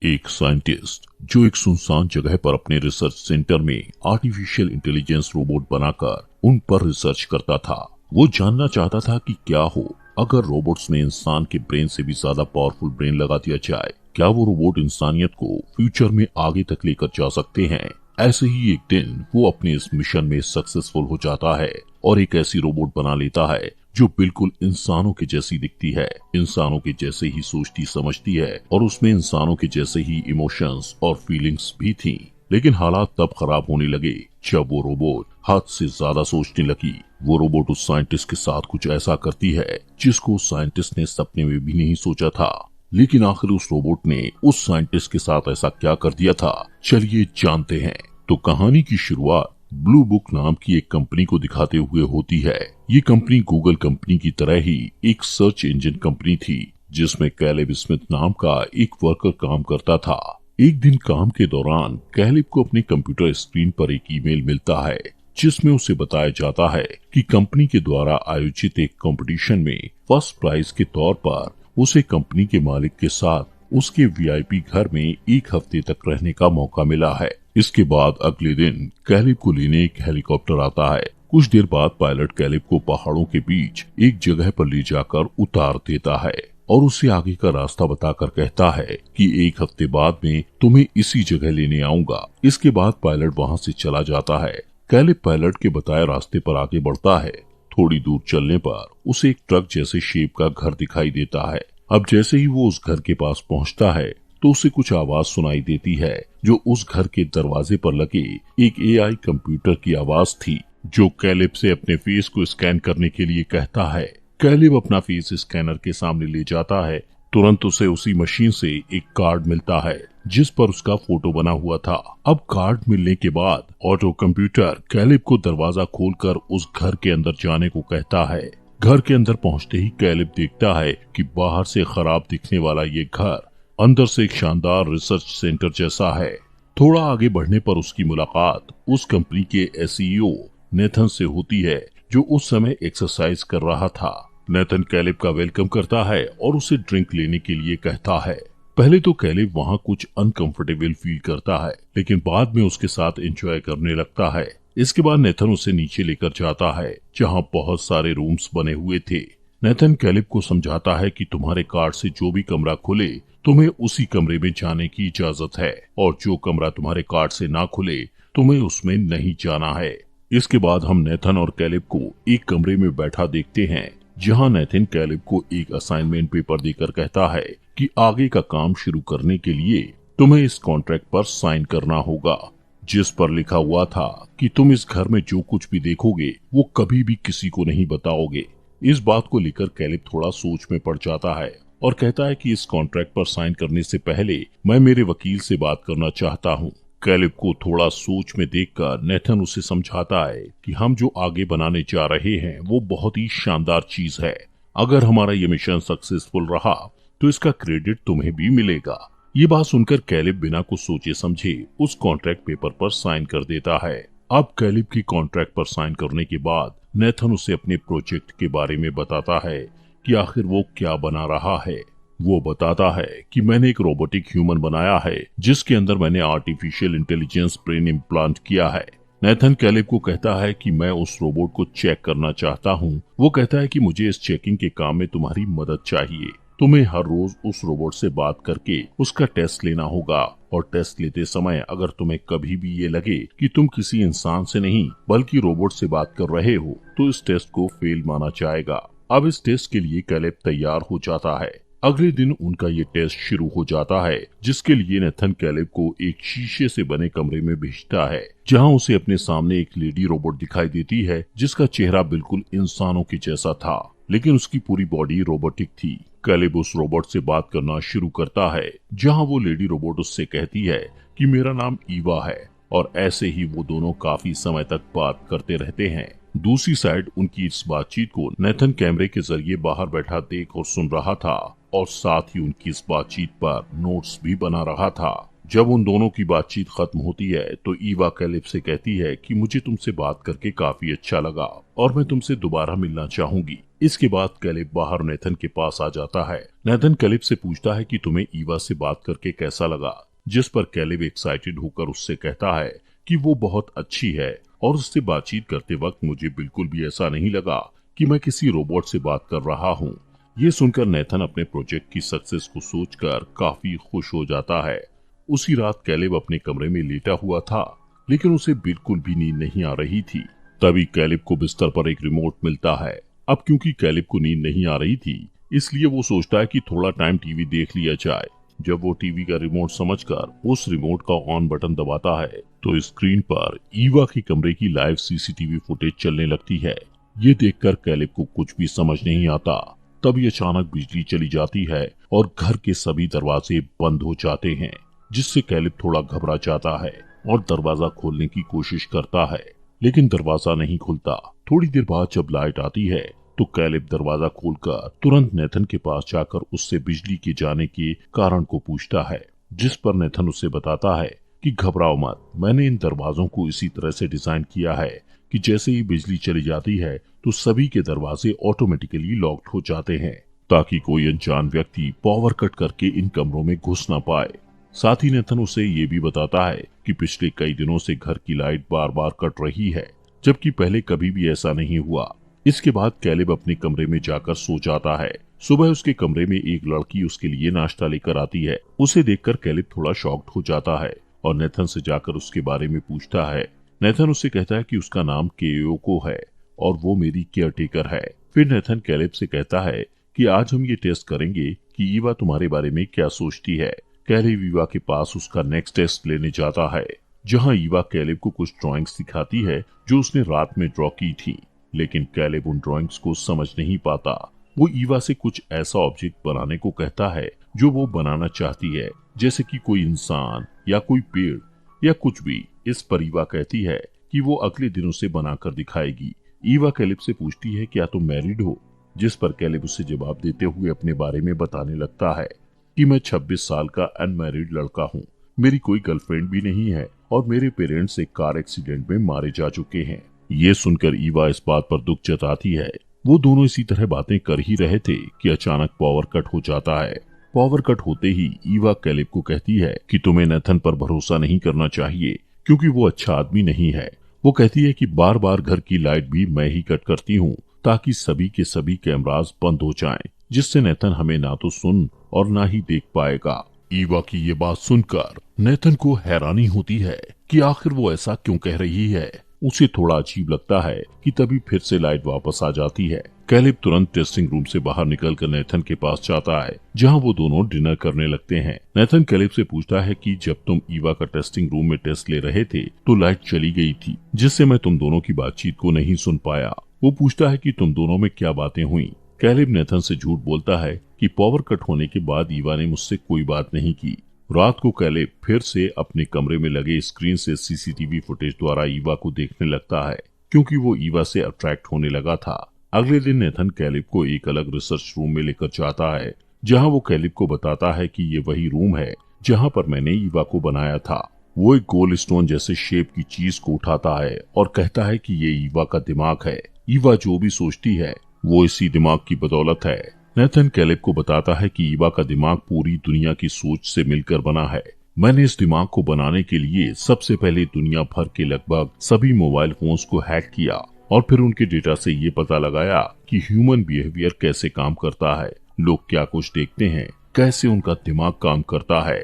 एक साइंटिस्ट जो एक सुनसान जगह पर अपने रिसर्च सेंटर में आर्टिफिशियल इंटेलिजेंस रोबोट बनाकर उन पर रिसर्च करता था। वो जानना चाहता था कि क्या हो अगर रोबोट्स में इंसान के ब्रेन से भी ज्यादा पावरफुल ब्रेन लगा दिया जाए। क्या वो रोबोट इंसानियत को फ्यूचर में आगे तक लेकर जा सकते हैं। ऐसे ही एक दिन वो अपने इस मिशन में सक्सेसफुल हो जाता है और एक ऐसी रोबोट बना लेता है जो बिल्कुल इंसानों के जैसी दिखती है, इंसानों के जैसे ही सोचती समझती है और उसमें इंसानों के जैसे ही इमोशंस और फीलिंग्स भी थी। लेकिन हालात तब खराब होने लगे जब वो रोबोट हद से ज्यादा सोचने लगी। वो रोबोट उस साइंटिस्ट के साथ कुछ ऐसा करती है जिसको साइंटिस्ट ने सपने में भी नहीं सोचा था। लेकिन आखिर उस रोबोट ने उस साइंटिस्ट के साथ ऐसा क्या कर दिया था, चलिए जानते हैं। तो कहानी की शुरुआत ब्लू बुक नाम की एक कंपनी को दिखाते हुए होती है। ये कंपनी गूगल कंपनी की तरह ही एक सर्च इंजन कंपनी थी जिसमें कैलेब स्मिथ नाम का एक वर्कर काम करता था। एक दिन काम के दौरान कैलेब को अपने कंप्यूटर स्क्रीन पर एक ईमेल मिलता है जिसमें उसे बताया जाता है कि कंपनी के द्वारा आयोजित एक कंपटीशन में फर्स्ट प्राइज के तौर पर उसे कंपनी के मालिक के साथ उसके वीआईपी घर में एक हफ्ते तक रहने का मौका मिला है। इसके बाद अगले दिन कैलेब को लेने एक हेलीकॉप्टर आता है। कुछ देर बाद पायलट कैलेब को पहाड़ों के बीच एक जगह पर ले जाकर उतार देता है और उसे आगे का रास्ता बताकर कहता है कि एक हफ्ते बाद में तुम्हें इसी जगह लेने आऊंगा। इसके बाद पायलट वहाँ से चला जाता है। कैलेब पायलट के बताए रास्ते पर आगे बढ़ता है। थोड़ी दूर चलने पर उसे एक ट्रक जैसे शेप का घर दिखाई देता है। अब जैसे ही वो उस घर के पास पहुंचता है तो उसे कुछ आवाज सुनाई देती है जो उस घर के दरवाजे पर लगे एक एआई कंप्यूटर की आवाज थी जो कैलेब से अपने फेस को स्कैन करने के लिए कहता है। कैलेब अपना फेस स्कैनर के सामने ले जाता है। तुरंत उसे उसी मशीन से एक कार्ड मिलता है जिस पर उसका फोटो बना हुआ था। अब कार्ड मिलने के बाद ऑटो कंप्यूटर कैलेब को दरवाजा खोलकर उस घर के अंदर जाने को कहता है। घर के अंदर पहुंचते ही कैलेब देखता है कि बाहर से खराब दिखने वाला ये घर अंदर से एक शानदार रिसर्च सेंटर जैसा है। थोड़ा आगे बढ़ने पर उसकी मुलाकात उस कंपनी के एसईओ नेथन से होती है जो उस समय एक्सरसाइज कर रहा था। नेथन कैलेब का वेलकम करता है और उसे ड्रिंक लेने के लिए कहता है। पहले तो कैलेब वहाँ कुछ अनकंफर्टेबल फील करता है लेकिन बाद में उसके साथ एंजॉय करने लगता है। इसके बाद नेथन उसे नीचे लेकर जाता है जहाँ बहुत सारे रूम्स बने हुए थे। नेथन कैलेब को समझाता है कि तुम्हारे कार्ड से जो भी कमरा खुले तुम्हें उसी कमरे में जाने की इजाजत है और जो कमरा तुम्हारे कार्ड से ना खुले तुम्हें उसमें नहीं जाना है। इसके बाद हम नेथन और कैलेब को एक कमरे में बैठा देखते हैं जहां नेथन कैलेब को एक असाइनमेंट पेपर देकर कहता है कि आगे का काम शुरू करने के लिए तुम्हें इस कॉन्ट्रैक्ट पर साइन करना होगा जिस पर लिखा हुआ था कि तुम इस घर में जो कुछ भी देखोगे वो कभी भी किसी को नहीं बताओगे। इस बात को लेकर कैलेब थोड़ा सोच में पड़ जाता है और कहता है कि इस कॉन्ट्रैक्ट पर साइन करने से पहले मैं मेरे वकील से बात करना चाहता हूँ। कैलेब को थोड़ा सोच में देखकर नेथन उसे समझाता है कि हम जो आगे बनाने जा रहे हैं वो बहुत ही शानदार चीज है। अगर हमारा ये मिशन सक्सेसफुल रहा तो इसका क्रेडिट तुम्हें भी मिलेगा। ये बात सुनकर कैलेब बिना कुछ सोचे समझे उस कॉन्ट्रैक्ट पेपर पर साइन कर देता है। अब कैलेब की कॉन्ट्रैक्ट पर साइन करने के बाद नेथन उसे अपने प्रोजेक्ट के बारे में बताता है कि आखिर वो क्या बना रहा है। वो बताता है कि मैंने एक रोबोटिक ह्यूमन बनाया है जिसके अंदर मैंने आर्टिफिशियल इंटेलिजेंस ब्रेन इम्प्लांट किया है। नेथन कैलेब को कहता है कि मैं उस रोबोट को चेक करना चाहता हूँ। वो कहता है कि मुझे इस चेकिंग के काम में तुम्हारी मदद चाहिए। तुम्हें हर रोज उस रोबोट से बात करके उसका टेस्ट लेना होगा और टेस्ट लेते समय अगर तुम्हें कभी भी ये लगे कि तुम किसी इंसान से नहीं बल्कि रोबोट से बात कर रहे हो तो इस टेस्ट को फेल माना जाएगा। अब इस टेस्ट के लिए कैलेब तैयार हो जाता है। अगले दिन उनका ये टेस्ट शुरू हो जाता है जिसके लिए नेथन कैलेब को एक शीशे से बने कमरे में भेजता है जहां उसे अपने सामने एक लेडी रोबोट दिखाई देती है जिसका चेहरा बिल्कुल इंसानों के जैसा था लेकिन उसकी पूरी बॉडी रोबोटिक थी। कैलेब उस रोबोट से बात करना शुरू करता है जहां वो लेडी रोबोट उससे कहती है कि मेरा नाम ईवा है और ऐसे ही वो दोनों काफी समय तक बात करते रहते हैं। दूसरी साइड उनकी इस बातचीत को नेथन कैमरे के जरिए बाहर बैठा देख और सुन रहा था और साथ ही उनकी इस बातचीत पर नोट्स भी बना रहा था। जब उन दोनों की बातचीत खत्म होती है तो ईवा कैलेब से कहती है कि मुझे तुमसे बात करके काफी अच्छा लगा और मैं तुमसे दोबारा मिलना चाहूंगी। इसके बाद कैलिब बाहर नेथन के पास आ जाता है। नेथन कैलिब से पूछता है कि तुम्हें ईवा से बात करके कैसा लगा, जिस पर कैलिब एक्साइटेड होकर उससे कहता है कि वो बहुत अच्छी है और उससे बातचीत करते वक्त मुझे बिल्कुल भी ऐसा नहीं लगा कि मैं किसी रोबोट से बात कर रहा हूँ। ये सुनकर नेथन अपने प्रोजेक्ट की सक्सेस को सोचकर काफी खुश हो जाता है। उसी रात कैलिब अपने कमरे में लेटा हुआ था, लेकिन उसे बिल्कुल भी नींद नहीं आ रही थी। तभी कैलिब को बिस्तर पर एक रिमोट मिलता है। अब क्योंकि कैलिब को नींद नहीं आ रही थी, इसलिए वो सोचता है कि थोड़ा टाइम टीवी देख लिया जाए। जब वो टीवी का रिमोट समझकर उस रिमोट का ऑन बटन दबाता है तो स्क्रीन पर ईवा के कमरे की लाइव सीसीटीवी फुटेज चलने लगती है। ये देखकर कैलिब को कुछ भी समझ नहीं आता। तभी अचानक बिजली चली जाती है और घर के सभी दरवाजे बंद हो जाते हैं, जिससे कैलिब थोड़ा घबरा जाता है और दरवाजा खोलने की कोशिश करता है, लेकिन दरवाजा नहीं खुलता। थोड़ी देर बाद जब लाइट आती है तो कैलिब दरवाजा खोलकर तुरंत नेथन के पास जाकर उससे बिजली के जाने के कारण को पूछता है, जिस पर नेथन उसे बताता है कि घबराओ मत, मैंने इन दरवाजों को इसी तरह से डिजाइन किया है कि जैसे ही बिजली चली जाती है तो सभी के दरवाजे ऑटोमेटिकली लॉक्ड हो जाते हैं, ताकि कोई अनजान व्यक्ति पावर कट करके इन कमरों में घुस न पाए। साथ ही नेथन उसे ये भी बताता है कि पिछले कई दिनों से घर की लाइट बार बार कट रही है, जबकि पहले कभी भी ऐसा नहीं हुआ। इसके बाद कैलिब अपने कमरे में जाकर सो जाता है। सुबह उसके कमरे में एक लड़की उसके लिए नाश्ता लेकर आती है। उसे देखकर कैलिब थोड़ा शॉक्ड हो जाता है और नेथन से जाकर उसके बारे में पूछता है। नेथन उससे कहता है कि उसका नाम केयोको है और वो मेरी केयरटेकर है। फिर नेथन कैलिब से कहता है कि आज हम ये टेस्ट करेंगे कि ईवा तुम्हारे बारे में क्या सोचती है। कैलिब ईवा के पास उसका नेक्स्ट टेस्ट लेने जाता है, जहां ईवा कैलिब को कुछ ड्राइंग्स दिखाती है जो उसने रात में ड्रॉ की थी, लेकिन कैलिब उन ड्राइंग्स को समझ नहीं पाता। वो ईवा से कुछ ऐसा ऑब्जेक्ट बनाने को कहता है जो वो बनाना चाहती है, जैसे कि कोई इंसान या कोई पेड़ या कुछ भी। इस पर ईवा कहती है कि वो अगले दिन उसे बनाकर दिखाएगी। ईवा कैलिब से पूछती है क्या तुम मैरिड हो, जिस पर कैलिब उसे जवाब देते हुए अपने बारे में बताने लगता है कि मैं 26 साल का अनमैरिड लड़का हूँ, मेरी कोई गर्लफ्रेंड भी नहीं है और मेरे पेरेंट्स एक कार एक्सीडेंट में मारे जा चुके हैं। ये सुनकर ईवा इस बात पर दुख जताती है। वो दोनों इसी तरह बातें कर ही रहे थे कि अचानक पावर कट हो जाता है। पावर कट होते ही ईवा कैलिब को कहती है कि तुम्हें नेथन पर भरोसा नहीं करना चाहिए, क्योंकि वो अच्छा आदमी नहीं है। वो कहती है कि बार बार घर की लाइट भी मैं ही कट करती हूँ ताकि सभी के सभी कैमरास बंद हो जाएं, जिससे नेथन हमें ना तो सुन और ना ही देख पाएगा। ईवा की ये बात सुनकर नेथन को हैरानी होती है कि आखिर वो ऐसा क्यों कह रही है। उसे थोड़ा अजीब लगता है कि तभी फिर से लाइट वापस आ जाती है। कैलिब तुरंत टेस्टिंग रूम से बाहर निकलकर नेथन के पास जाता है, जहां वो दोनों डिनर करने लगते हैं। नेथन कैलिब से पूछता है कि जब तुम ईवा का टेस्टिंग रूम में टेस्ट ले रहे थे तो लाइट चली गई थी, जिससे मैं तुम दोनों की बातचीत को नहीं सुन पाया। वो पूछता है कि तुम दोनों में क्या बातें हुई। कैलिब नेथन से झूठ बोलता है कि पावर कट होने के बाद ईवा ने मुझसे कोई बात नहीं की। रात को कैलिब फिर से अपने कमरे में लगे स्क्रीन से सीसीटीवी फुटेज द्वारा ईवा को देखने लगता है, क्योंकि वो ईवा से अट्रैक्ट होने लगा था। अगले दिन नेथन कैलिब को एक अलग रिसर्च रूम में लेकर जाता है, जहां वो कैलिब को बताता है कि ये वही रूम है जहां पर मैंने ईवा को बनाया था। वो एक गोल्ड स्टोन जैसे शेप की चीज को उठाता है और कहता है कि ये ईवा का दिमाग है। ईवा जो भी सोचती है वो इसी दिमाग की बदौलत है। नेथन कैलिब को बताता है कि ईवा का दिमाग पूरी दुनिया की सोच से मिलकर बना है। मैंने इस दिमाग को बनाने के लिए सबसे पहले दुनिया भर के लगभग सभी मोबाइल फोन्स को हैक किया और फिर उनके डेटा से ये पता लगाया कि ह्यूमन बिहेवियर कैसे काम करता है, लोग क्या कुछ देखते हैं, कैसे उनका दिमाग काम करता है,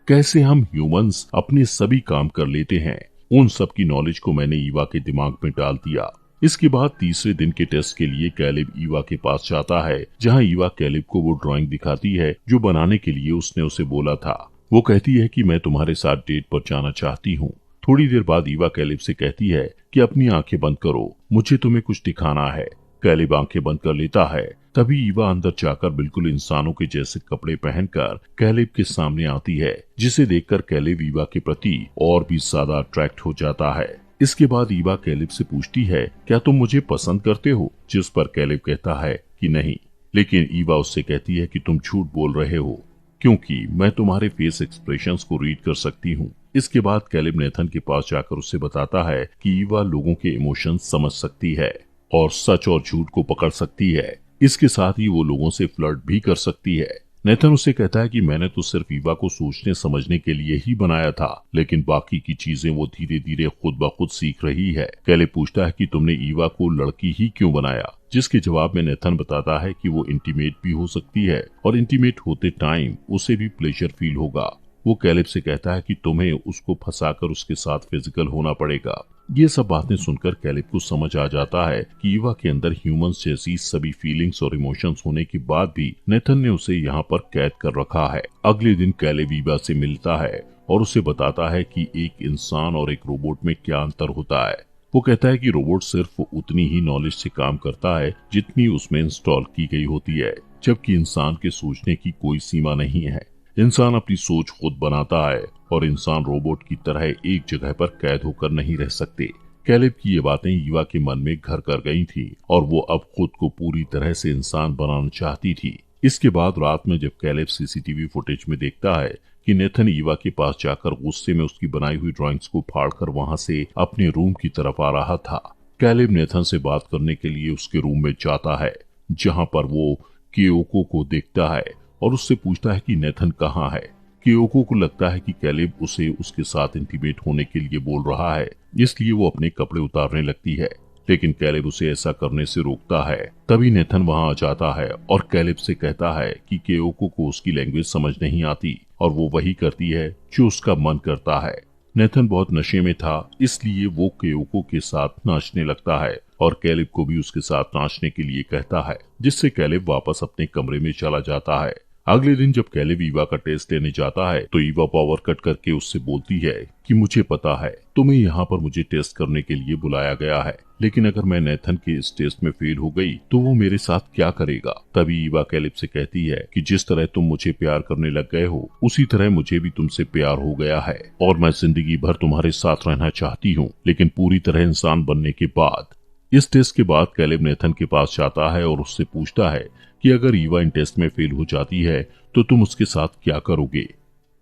कैसे हम ह्यूमंस अपने सभी काम कर लेते हैं। उन सब की नॉलेज को मैंने ईवा के दिमाग में डाल दिया। इसके बाद तीसरे दिन के टेस्ट के लिए कैलिब ईवा के पास जाता है, जहां ईवा कैलिब को वो ड्राइंग दिखाती है जो बनाने के लिए उसने उसे बोला था। वो कहती है कि मैं तुम्हारे साथ डेट पर जाना चाहती हूँ। थोड़ी देर बाद ईवा कैलिब से कहती है कि अपनी आंखें बंद करो, मुझे तुम्हें कुछ दिखाना है। कैलिब आंखें बंद कर लेता है। तभी ईवा अंदर जाकर बिल्कुल इंसानों के जैसे कपड़े पहनकर कैलिब के सामने आती है, जिसे देखकर कैलिब ईवा के प्रति और भी ज्यादा अट्रैक्ट हो जाता है। इसके बाद ईवा कैलिब से पूछती है क्या तुम मुझे पसंद करते हो, जिस पर कैलिब कहता है कि नहीं, लेकिन ईवा उससे कहती है कि तुम झूठ बोल रहे हो, क्योंकि मैं तुम्हारे फेस एक्सप्रेशंस को रीड कर सकती हूँ। इसके बाद कैलिब नेथन के पास जाकर उससे बताता है कि ईवा लोगों के इमोशंस समझ सकती है और सच और झूठ को पकड़ सकती है। इसके साथ ही वो लोगों से फ्लर्ट भी कर सकती है। नेथन उससे कहता है कि मैंने तो सिर्फ ईवा को सोचने समझने के लिए ही बनाया था, लेकिन बाकी की चीजें वो धीरे धीरे खुद ब खुद सीख रही है। कैलेब पूछता है कि तुमने ईवा को लड़की ही क्यों बनाया, जिसके जवाब में नेथन बताता है कि वो इंटीमेट भी हो सकती है और इंटीमेट होते टाइम उसे भी प्लेजर फील होगा। वो कैलेब से कहता है कि तुम्हें उसको फंसाकर उसके साथ फिजिकल होना पड़ेगा। ये सब बातें सुनकर कैलेब को समझ आ जाता है कि ईवा के अंदर ह्यूमंस जैसी सभी फीलिंग्स और इमोशंस होने के बाद भी नेथन ने उसे यहाँ पर कैद कर रखा है। अगले दिन कैलेब ईवा से मिलता है और उसे बताता है कि एक इंसान और एक रोबोट में क्या अंतर होता है। वो कहता है कि रोबोट सिर्फ उतनी ही नॉलेज से काम करता है जितनी उसमें इंस्टॉल की गई होती है, जबकि इंसान के सोचने की कोई सीमा नहीं है। इंसान अपनी सोच खुद बनाता है और इंसान रोबोट की तरह एक जगह पर कैद होकर नहीं रह सकते। कैलेब की ये बातें ईवा के मन में घर कर गई थी और वो अब खुद को पूरी तरह से इंसान बनाना चाहती थी। इसके बाद रात में जब कैलेब सीसीटीवी फुटेज में देखता है कि नेथन ईवा के पास जाकर गुस्से में उसकी बनाई हुई ड्राइंग्स को फाड़कर वहां से अपने रूम की तरफ आ रहा था। कैलेब नेथन से बात करने के लिए उसके रूम में जाता है, जहां पर वो केओको को देखता है और उससे पूछता है कि नेथन कहाँ है। केओको को लगता है कि कैलेब उसे उसके साथ इंटीमेट होने के लिए बोल रहा है, इसलिए वो अपने कपड़े उतारने लगती है, लेकिन कैलेब उसे ऐसा करने से रोकता है। तभी नेथन वहां आ जाता है और कैलेब से कहता है कि केओको को उसकी लैंग्वेज समझ नहीं आती और वो वही करती है जो उसका मन करता है। नेथन बहुत नशे में था, इसलिए वो केओको के साथ नाचने लगता है और कैलेब को भी उसके साथ नाचने के लिए कहता है, जिससे कैलेब वापस अपने कमरे में चला जाता है। अगले दिन जब कैलेब ईवा का टेस्ट लेने जाता है तो ईवा पावर कट करके उससे बोलती है कि मुझे पता है तुम्हें यहाँ पर मुझे टेस्ट करने के लिए बुलाया गया है, लेकिन अगर मैं नेथन के इस टेस्ट में फेल हो गई तो वो मेरे साथ क्या करेगा। तभी ईवा कैलेब से कहती है कि जिस तरह तुम मुझे प्यार करने लग गए हो उसी तरह मुझे भी तुमसे प्यार हो गया है और मैं जिंदगी भर तुम्हारे साथ रहना चाहती हूँ, लेकिन पूरी तरह इंसान बनने के बाद। इस टेस्ट के बाद कैलेब नेथन के पास जाता है और उससे पूछता है कि अगर ईवा इन टेस्ट में फेल हो जाती है तो तुम उसके साथ क्या करोगे।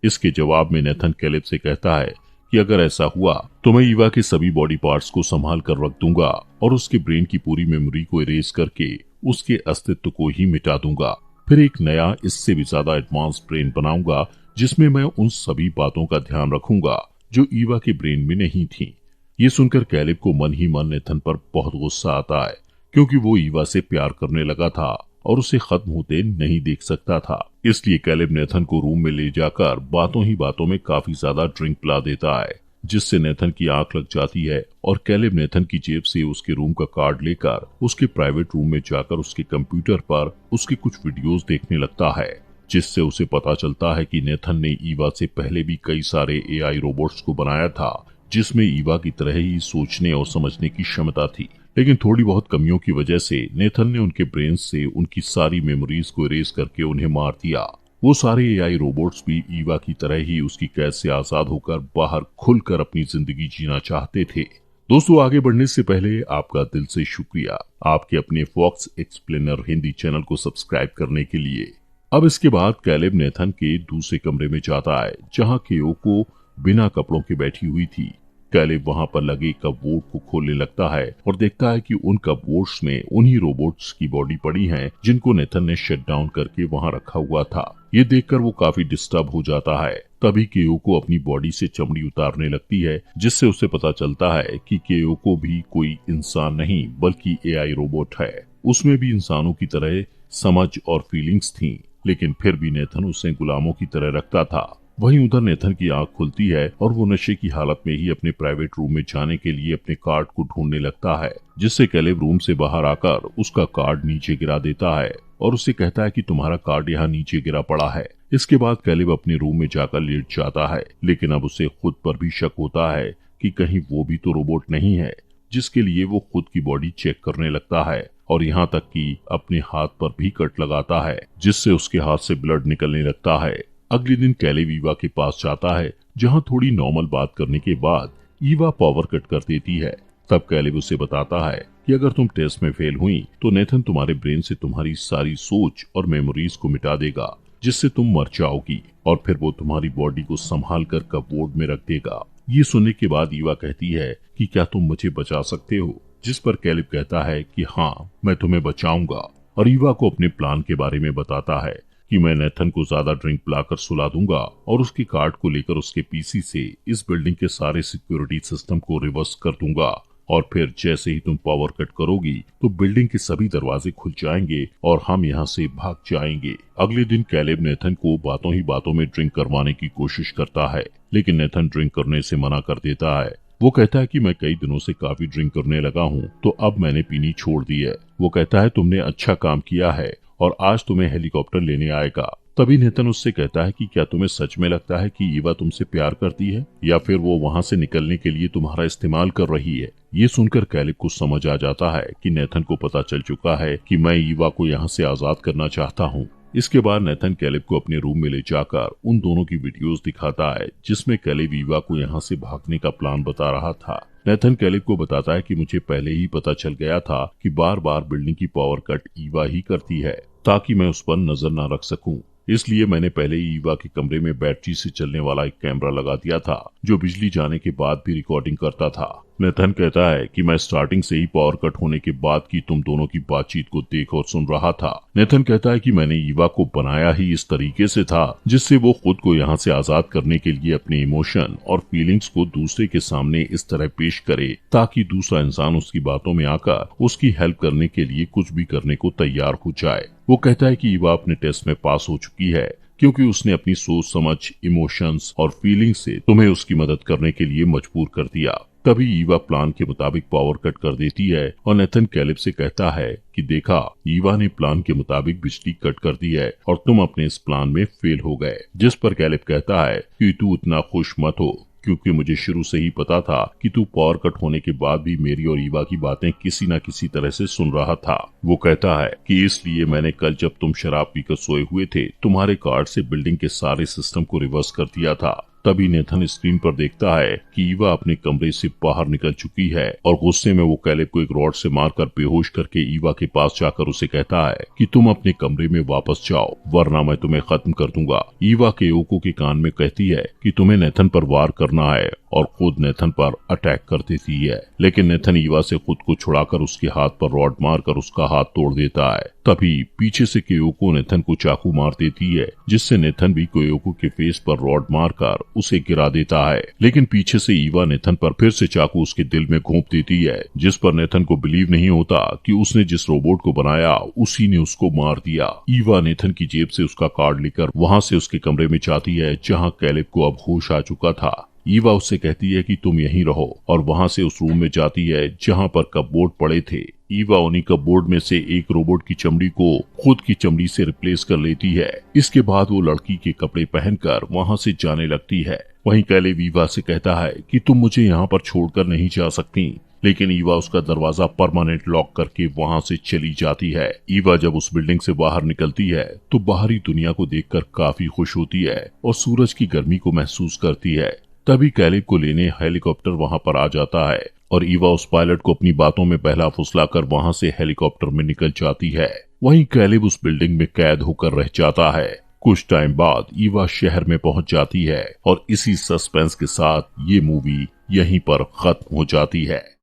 इसके जवाब में नेथन कैलेब से कहता है कि अगर ऐसा हुआ तो मैं ईवा के सभी बॉडी पार्ट्स को संभाल कर रख दूंगा और उसके ब्रेन की पूरी मेमोरी को इरेज करके उसके अस्तित्व को ही मिटा दूंगा। फिर एक नया इससे भी ज्यादा एडवांस ब्रेन बनाऊंगा जिसमें मैं उन सभी बातों का ध्यान रखूंगा जो ईवा के ब्रेन में नहीं थी। ये सुनकर कैलेब को मन ही मन नेथन पर बहुत गुस्सा आता है, क्योंकि वो ईवा से प्यार करने लगा था और उसे खत्म होते नहीं देख सकता था। इसलिए कैलेब नेथन को रूम में ले जाकर बातों ही बातों में काफी ज्यादा ड्रिंक पिला देता है, जिससे नेथन की आंख लग जाती है और कैलेब नेथन की जेब से उसके रूम का कार्ड लेकर उसके प्राइवेट रूम में जाकर उसके कंप्यूटर पर उसके कुछ वीडियोस देखने लगता है, जिससे उसे पता चलता है कि नेथन ने ईवा से पहले भी कई सारे एआई रोबोट्स को बनाया था जिसमें ईवा की तरह ही सोचने और समझने की क्षमता थी, लेकिन थोड़ी बहुत कमियों की वजह से नेथन ने उनके ब्रेन से उनकी सारी मेमोरीज को इरेज करके उन्हें मार दिया। वो सारे एआई रोबोट्स भी ईवा की तरह ही उसकी कैद से आजाद होकर बाहर खुलकर अपनी जिंदगी जीना चाहते थे। दोस्तों, आगे बढ़ने से पहले आपका दिल से शुक्रिया आपके अपने फॉक्स एक्सप्लेनर हिंदी चैनल को सब्सक्राइब करने के लिए। अब इसके बाद कैलेब नेथन के दूसरे कमरे में जाता है जहाँ केओको बिना कपड़ों के बैठी हुई थी। कैलेब वहां पर लगे कपबोर्ड को खोलने लगता है और देखता है कि उन कपबोर्ड्स में उन्हीं रोबोट्स की बॉडी पड़ी है जिनको नेथन ने शट डाउन करके वहां रखा हुआ था। ये देखकर वो काफी डिस्टर्ब हो जाता है। तभी केओको अपनी बॉडी से चमड़ी उतारने लगती है, जिससे उसे पता चलता है कि केओको भी कोई इंसान नहीं बल्कि एआई रोबोट है। उसमें भी इंसानों की तरह समझ और फीलिंग्स थी, लेकिन फिर भी नेथन उसे गुलामों की तरह रखता था। वहीं उधर नेथन की आंख खुलती है और वो नशे की हालत में ही अपने प्राइवेट रूम में जाने के लिए अपने कार्ड को ढूंढने लगता है, जिससे कैलेब रूम से बाहर आकर उसका कार्ड नीचे गिरा देता है और उसे कहता है कि तुम्हारा कार्ड यहाँ नीचे गिरा पड़ा है। इसके बाद कैलेब अपने रूम में जाकर लेट जाता है, लेकिन अब उसे खुद पर भी शक होता है कि कहीं वो भी तो रोबोट नहीं है, जिसके लिए वो खुद की बॉडी चेक करने लगता है और यहाँ तक कि अपने हाथ पर भी कट लगाता है, जिससे उसके हाथ से ब्लड निकलने लगता है। अगले दिन कैलेब ईवा के पास जाता है, जहां थोड़ी नॉर्मल बात करने के बाद ईवा पावर कट कर देती है। तब कैलेब उसे बताता है कि अगर तुम टेस्ट में फेल हुई तो नेथन तुम्हारे ब्रेन से तुम्हारी सारी सोच और मेमोरीज को मिटा देगा, जिससे तुम मर जाओगी और फिर वो तुम्हारी बॉडी को संभाल कर कपबोर्ड में रख देगा। ये सुनने के बाद ईवा कहती है कि क्या तुम मुझे बचा सकते हो, जिस पर कैलेब कहता है कि हाँ, मैं तुम्हें बचाऊंगा और ईवा को अपने प्लान के बारे में बताता है कि मैं नेथन को ज्यादा ड्रिंक पिलाकर सुला दूंगा और उसकी कार्ड को लेकर उसके पीसी से इस बिल्डिंग के सारे सिक्योरिटी सिस्टम को रिवर्स कर दूंगा और फिर जैसे ही तुम पावर कट करोगी तो बिल्डिंग के सभी दरवाजे खुल जाएंगे और हम यहाँ से भाग जाएंगे। अगले दिन कैलेब नेथन को बातों ही बातों में ड्रिंक करवाने की कोशिश करता है, लेकिन नेथन ड्रिंक करने से मना कर देता है। वो कहता है कि मैं कई दिनों से काफी ड्रिंक करने लगा हूँ, तो अब मैंने पीनी छोड़ दी है। वो कहता है तुमने अच्छा काम किया है और आज तुम्हें हेलीकॉप्टर लेने आएगा। तभी नेथन उससे कहता है कि क्या तुम्हें सच में लगता है कि ईवा तुमसे प्यार करती है या फिर वो वहाँ से निकलने के लिए तुम्हारा इस्तेमाल कर रही है। ये सुनकर कैलेब को समझ आ जाता है कि नेथन को पता चल चुका है कि मैं ईवा को यहाँ से आजाद करना चाहता हूँ। इसके बाद नेथन कैलेब को अपने रूम में ले जाकर उन दोनों की वीडियोस दिखाता है जिसमें कैलेब ईवा को यहाँ से भागने का प्लान बता रहा था। नेथन कैलेब को बताता है कि मुझे पहले ही पता चल गया था कि बार बार बिल्डिंग की पावर कट ईवा ही करती है ताकि मैं उस पर नजर न रख सकूं। इसलिए मैंने पहले ही ईवा के कमरे में बैटरी से चलने वाला एक कैमरा लगा दिया था जो बिजली जाने के बाद भी रिकॉर्डिंग करता था। नेथन कहता है कि मैं स्टार्टिंग से ही पावर कट होने के बाद की तुम दोनों की बातचीत को देख और सुन रहा था। नेथन कहता है कि मैंने ईवा को बनाया ही इस तरीके से था जिससे वो खुद को यहाँ से आजाद करने के लिए अपने इमोशन और फीलिंग्स को दूसरे के सामने इस तरह पेश करे ताकि दूसरा इंसान उसकी बातों में आकर उसकी हेल्प करने के लिए कुछ भी करने को तैयार हो जाए। वो कहता है कि ईवा अपने टेस्ट में पास हो चुकी है क्योंकि उसने अपनी सोच समझ, इमोशंस और फीलिंग्स से तुम्हें उसकी मदद करने के लिए मजबूर कर दिया। तभी ईवा प्लान के मुताबिक पावर कट कर देती है और नेथन कैलेब से कहता है कि देखा, ईवा ने प्लान के मुताबिक बिजली कट कर दी है और तुम अपने इस प्लान में फेल हो गए। जिस पर कैलेब कहता है कि तू उतना खुश मत हो क्योंकि मुझे शुरू से ही पता था कि तू पावर कट होने के बाद भी मेरी और ईवा की बातें किसी न किसी तरह से सुन रहा था। वो कहता है कि इसलिए मैंने कल जब तुम शराब पीकर सोए हुए थे तुम्हारे कार्ड से बिल्डिंग के सारे सिस्टम को रिवर्स कर दिया था। तभी नेथन स्क्रीन पर देखता है कि ईवा अपने कमरे से बाहर निकल चुकी है और गुस्से में वो कैलेब को एक रॉड से मारकर बेहोश करके ईवा के पास जाकर उसे कहता है कि तुम अपने कमरे में वापस जाओ वरना मैं तुम्हें खत्म कर दूंगा। ईवा केयोको के कान में कहती है कि तुम्हें नेथन पर वार करना है और खुद नेथन पर अटैक कर देती है, लेकिन नेथन ईवा से खुद को छुड़ाकर उसके हाथ पर रॉड मारकर उसका हाथ तोड़ देता है। तभी पीछे से केयोको नेथन को चाकू मार देती है जिससे नेथन भी केयोको के फेस पर रॉड मारकर उसे गिरा देता है, लेकिन पीछे से ईवा नेथन पर फिर से चाकू उसके दिल में घोंप देती है जिस पर नेथन को बिलीव नहीं होता कि उसने जिस रोबोट को बनाया उसी ने उसको मार दिया। ईवा नेथन की जेब से उसका कार्ड लेकर वहाँ से उसके कमरे में जाती है जहाँ कैलेब को अब होश आ चुका था। ईवा उससे कहती है कि तुम यहीं रहो और वहाँ से उस रूम में जाती है जहाँ पर कपबोर्ड पड़े थे। ईवा उन्हीं कपबोर्ड में से एक रोबोट की चमड़ी को खुद की चमड़ी से रिप्लेस कर लेती है। इसके बाद वो लड़की के कपड़े पहनकर वहाँ से जाने लगती है। वहीं कैलेब ईवा से कहता है कि तुम मुझे यहाँ पर छोड़कर नहीं जा सकती, लेकिन ईवा उसका दरवाजा परमानेंट लॉक करके वहाँ से चली जाती है। ईवा जब उस बिल्डिंग से बाहर निकलती है तो बाहरी दुनिया को देखकर काफी खुश होती है और सूरज की गर्मी को महसूस करती है। तभी कैलेब को लेने हेलीकॉप्टर वहां पर आ जाता है और ईवा उस पायलट को अपनी बातों में बहला फुसलाकर वहां से हेलीकॉप्टर में निकल जाती है। वहीं कैलेब उस बिल्डिंग में कैद होकर रह जाता है। कुछ टाइम बाद ईवा शहर में पहुंच जाती है और इसी सस्पेंस के साथ ये मूवी यहीं पर खत्म हो जाती है।